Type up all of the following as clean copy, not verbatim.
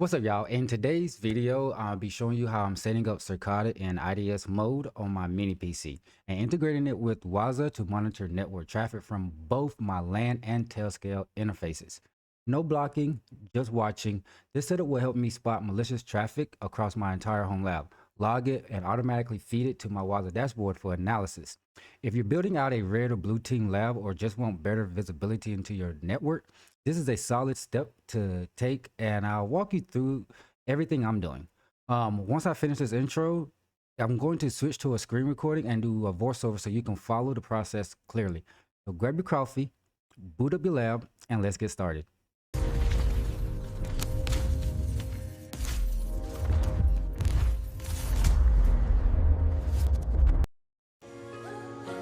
What's up, y'all? In today's video, I'll be showing you how I'm setting up Suricata in IDS mode on my mini PC and integrating it with Wazuh to monitor network traffic from both my LAN and Tailscale interfaces. No blocking, just watching. This setup will help me spot malicious traffic across my entire home lab, log it, and automatically feed it to my Wazuh dashboard for analysis. If you're building out a red or blue team lab or just want better visibility into your network, this is a solid step to take, and I'll walk you through everything I'm doing. Once I finish this intro, I'm going to switch to a screen recording and do a voiceover so you can follow the process clearly. So grab your coffee, boot up your lab, and let's get started.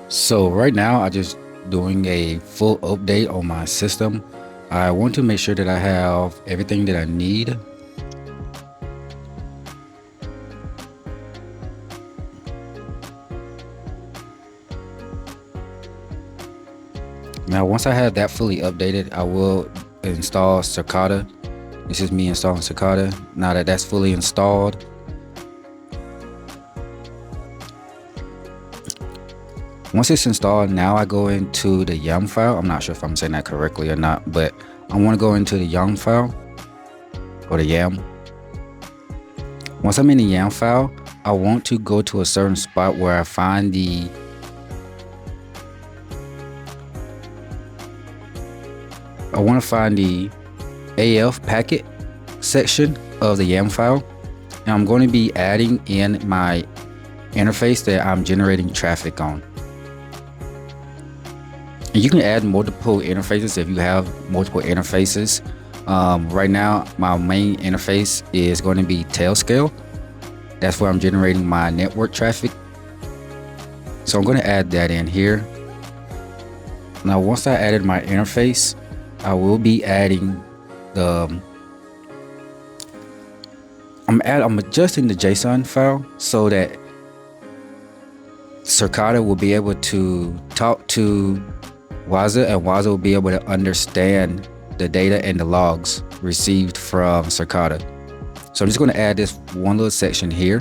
So right now, I'm just doing a full update on my system. I want to make sure that I have everything that I need. Now, once I have that fully updated, I will install Suricata. This is me installing Suricata. Now that that's fully installed, once it's installed, now I go into the YAM file. I'm not sure if I'm saying that correctly or not, but I want to go into the YAM file or the YAM. Once I'm in the YAM file, I want to go to a certain spot where I find the AF packet section of the YAM file, and I'm going to be adding in my interface that I'm generating traffic on. And you can add multiple interfaces if you have multiple interfaces. Right now, my main interface is going to be Tailscale. That's where I'm generating my network traffic. So I'm going to add that in here. Now, once I added my interface, I will be adding the I'm adjusting the JSON file so that Suricata will be able to talk to Wazuh, and Wazuh will be able to understand the data and the logs received from Suricata. So I'm just going to add this one little section here.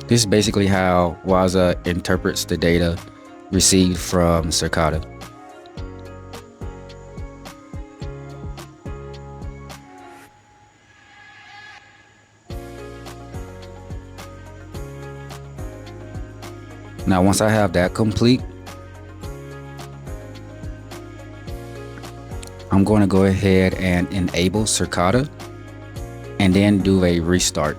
This is basically how Wazuh interprets the data received from Suricata. Now, once I have that complete, I'm going to go ahead and enable Suricata and then do a restart.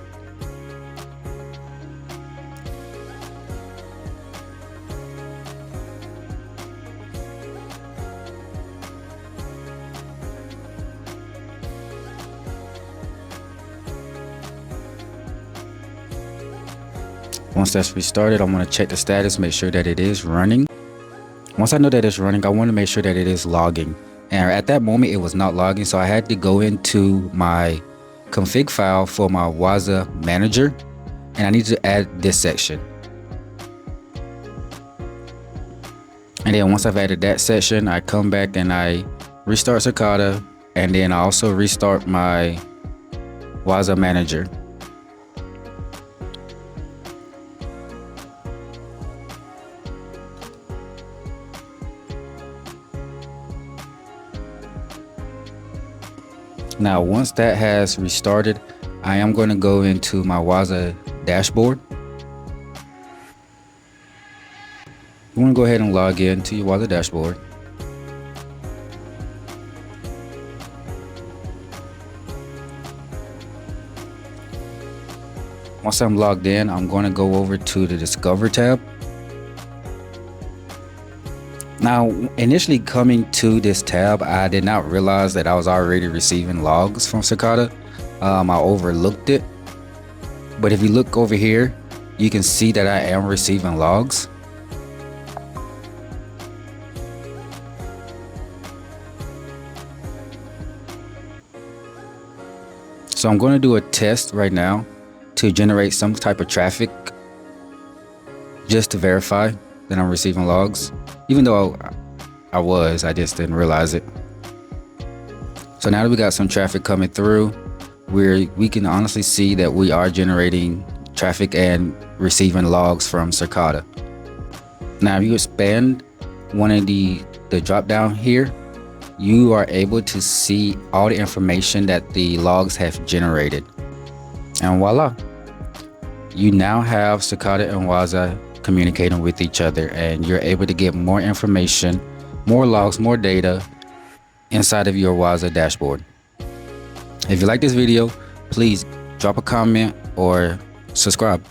Once that's restarted, I'm going to check the status, make sure that it is running. Once I know that it's running, I want to make sure that it is logging. And at that moment, it was not logging, so I had to go into my config file for my Wazuh Manager, and I need to add this section. And then once I've added that section, I come back and I restart Suricata, and then I also restart my Wazuh Manager. Now, once that has restarted, I am going to go into my Wazuh dashboard. You want to go ahead and log in to your Wazuh dashboard. Once I'm logged in, I'm going to go over to the Discover tab. Now, initially coming to this tab, I did not realize that I was already receiving logs from Suricata. I overlooked it. But if you look over here, you can see that I am receiving logs. So I'm going to do a test right now to generate some type of traffic just to verify that I'm receiving logs, even though I just didn't realize it. So now that we got some traffic coming through, we can honestly see that we are generating traffic and receiving logs from Suricata. Now, if you expand one of the drop down here, you are able to see all the information that the logs have generated. And voila, you now have Suricata and Wazuh communicating with each other, and you're able to get more information, more logs, more data inside of your Wazuh dashboard. If you like this video, please drop a comment or subscribe.